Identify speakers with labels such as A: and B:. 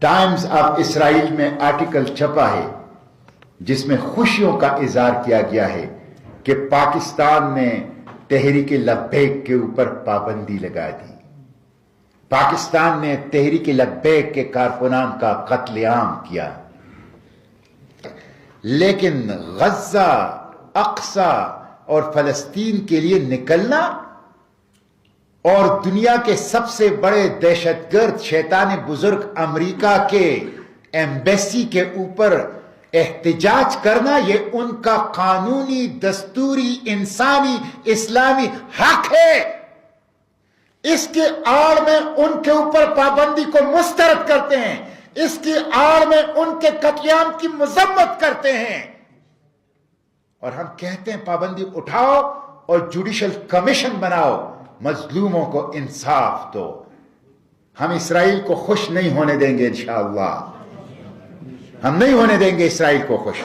A: Times of Israel میں article چھپا ہے جس میں خوشیوں کا اظہار کیا گیا ہے کہ پاکستان نے تحریک لبیک کے اوپر پابندی لگا دی. پاکستان نے تحریک لبیک کے کارکنان کا قتل عام کیا. لیکن غزہ، اقصی اور فلسطین کے لیے نکلنا اور دنیا کے سب سے بڑے دہشت گرد شیطان بزرگ امریکہ کے ایمبیسی کے اوپر احتجاج کرنا، یہ ان کا قانونی، دستوری، انسانی، اسلامی حق ہے. اس کی آڑ میں ان کے اوپر پابندی کو مسترد کرتے ہیں، اس کی آڑ میں ان کے قتل عام کی مذمت کرتے ہیں، اور ہم کہتے ہیں پابندی اٹھاؤ اور جوڈیشل کمیشن بناؤ، مظلوموں کو انصاف دو. ہم اسرائیل کو خوش نہیں ہونے دیں گے انشاءاللہ. ہم نہیں ہونے دیں گے اسرائیل کو خوش.